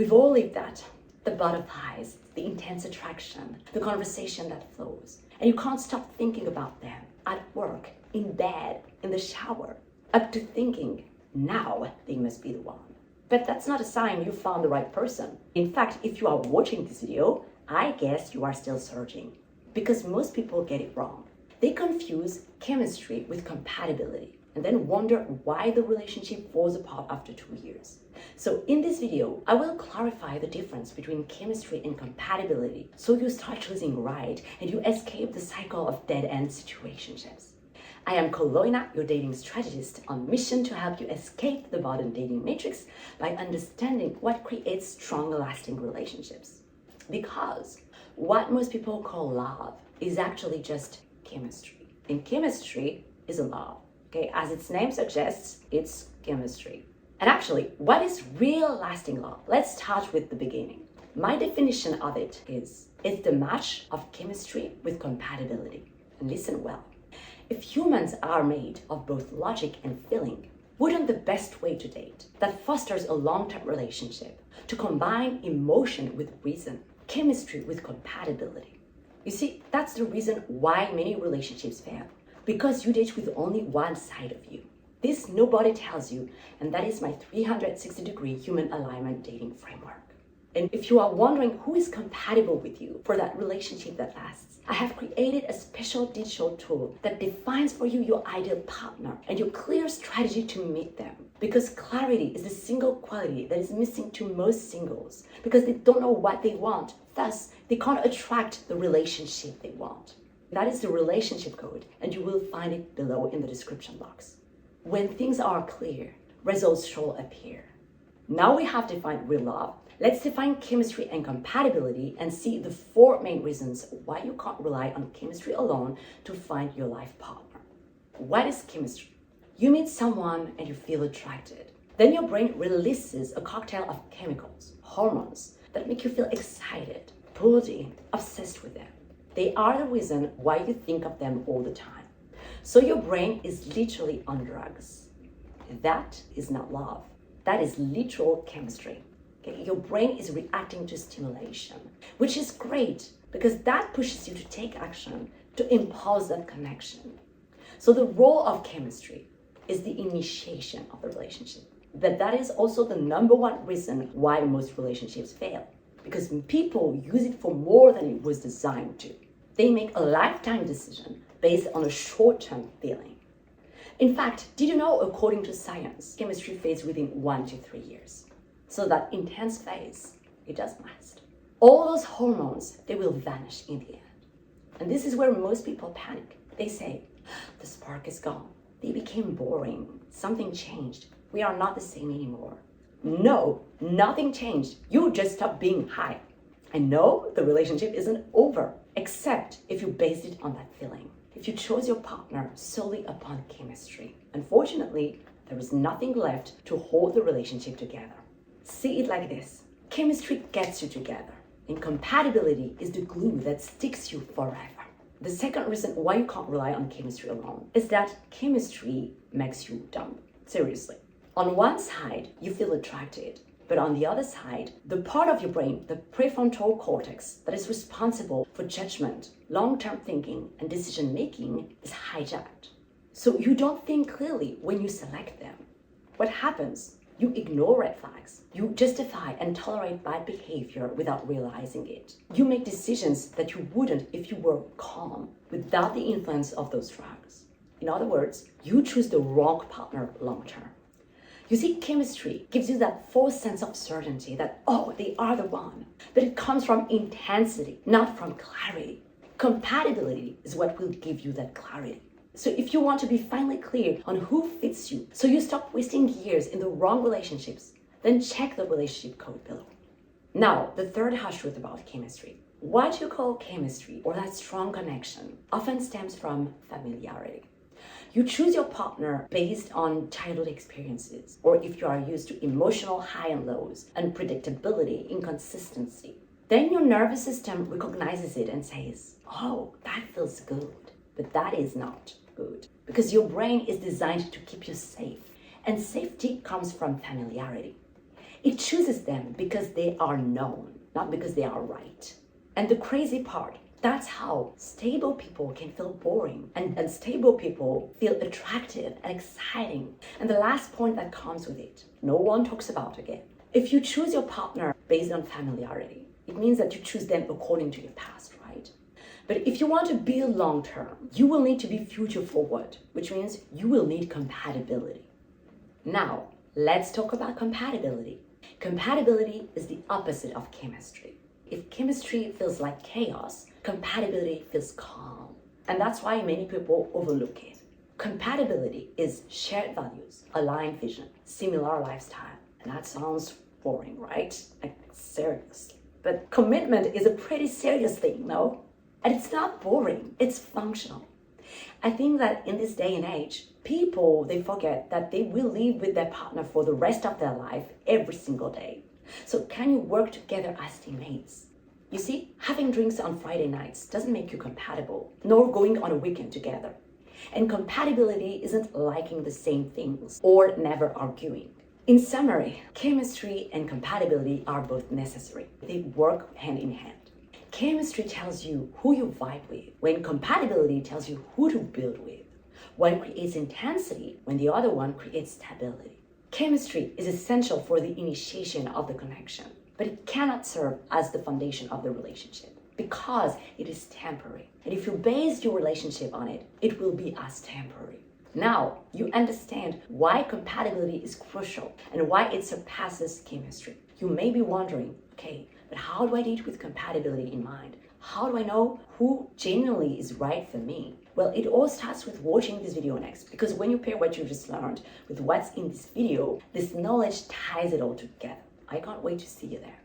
We've all lived that. The butterflies, the intense attraction, the conversation that flows. And you can't stop thinking about them at work, in bed, in the shower, up to thinking, now they must be the one. But that's not a sign you found the right person. In fact, if you are watching this video, I guess you are still searching. Because most people get it wrong. They confuse chemistry with compatibility and then wonder why the relationship falls apart after 2 years. So in this video, I will clarify the difference between chemistry and compatibility so you start choosing right and you escape the cycle of dead-end situationships. I am Koloina, your dating strategist, on mission to help you escape the modern dating matrix by understanding what creates strong, lasting relationships. Because what most people call love is actually just chemistry. And chemistry is a love. Okay, as its name suggests, it's chemistry. And actually, what is real lasting love? Let's start with the beginning. My definition of it is, it's the match of chemistry with compatibility. And listen well. If humans are made of both logic and feeling, wouldn't the best way to date that fosters a long-term relationship to combine emotion with reason, chemistry with compatibility? You see, that's the reason why many relationships fail. Because you date with only one side of you. This nobody tells you, and that is my 360-degree human alignment dating framework. And if you are wondering who is compatible with you for that relationship that lasts, I have created a special digital tool that defines for you your ideal partner and your clear strategy to meet them. Because clarity is the single quality that is missing to most singles because they don't know what they want. Thus, they can't attract the relationship they want. That is the relationship code, and you will find it below in the description box. When things are clear, results shall appear. Now we have defined real love. Let's define chemistry and compatibility and see the 4 main reasons why you can't rely on chemistry alone to find your life partner. What is chemistry? You meet someone and you feel attracted. Then your brain releases a cocktail of chemicals, hormones, that make you feel excited, pulled in, obsessed with them. They are the reason why you think of them all the time. So your brain is literally on drugs. That is not love. That is literal chemistry. Okay? Your brain is reacting to stimulation, which is great because that pushes you to take action, to impulse that connection. So the role of chemistry is the initiation of the relationship. But that is also the #1 reason why most relationships fail. Because people use it for more than it was designed to. They make a lifetime decision based on a short-term feeling. In fact, did you know, according to science, chemistry fades within 1 to 3 years? So that intense phase, it doesn't last. All those hormones, they will vanish in the end. And this is where most people panic. They say, the spark is gone. They became boring. Something changed. We are not the same anymore. No, nothing changed. You just stopped being high. And no, the relationship isn't over, except if you based it on that feeling. If you chose your partner solely upon chemistry. Unfortunately, there is nothing left to hold the relationship together. See it like this. Chemistry gets you together, and compatibility is the glue that sticks you forever. The second reason why you can't rely on chemistry alone is that chemistry makes you dumb. Seriously. On one side, you feel attracted, but on the other side, the part of your brain, the prefrontal cortex, that is responsible for judgment, long-term thinking, and decision-making is hijacked. So you don't think clearly when you select them. What happens? You ignore red flags. You justify and tolerate bad behavior without realizing it. You make decisions that you wouldn't if you were calm, without the influence of those drugs. In other words, you choose the wrong partner long-term. You see, chemistry gives you that false sense of certainty that, oh, they are the one. But it comes from intensity, not from clarity. Compatibility is what will give you that clarity. So if you want to be finally clear on who fits you, so you stop wasting years in the wrong relationships, then check the relationship code below. Now, the third harsh truth about chemistry. What you call chemistry or that strong connection often stems from familiarity. You choose your partner based on childhood experiences, or if you are used to emotional high and lows, unpredictability, inconsistency. Then your nervous system recognizes it and says, oh, that feels good. But that is not good, because your brain is designed to keep you safe, and safety comes from familiarity. It chooses them because they are known, not because they are right. And the crazy part, that's how stable people can feel boring and unstable people feel attractive and exciting. And the last point that comes with it, no one talks about again. If you choose your partner based on familiarity, it means that you choose them according to your past, right? But if you want to build long term, you will need to be future forward, which means you will need compatibility. Now, let's talk about compatibility. Compatibility is the opposite of chemistry. If chemistry feels like chaos, compatibility feels calm. And that's why many people overlook it. Compatibility is shared values, aligned vision, similar lifestyle. And that sounds boring, right? Like, seriously. But commitment is a pretty serious thing, no? And it's not boring, it's functional. I think that in this day and age, people, they forget that they will live with their partner for the rest of their life every single day. So can you work together as teammates? You see, having drinks on Friday nights doesn't make you compatible, nor going on a weekend together. And compatibility isn't liking the same things or never arguing. In summary, chemistry and compatibility are both necessary. They work hand in hand. Chemistry tells you who you vibe with, when compatibility tells you who to build with. One creates intensity when the other one creates stability. Chemistry is essential for the initiation of the connection, but it cannot serve as the foundation of the relationship because it is temporary. And if you base your relationship on it, it will be as temporary. Now, you understand why compatibility is crucial and why it surpasses chemistry. You may be wondering, okay, but how do I date with compatibility in mind? How do I know who genuinely is right for me? Well, it all starts with watching this video next, because when you pair what you just learned with what's in this video, this knowledge ties it all together. I can't wait to see you there.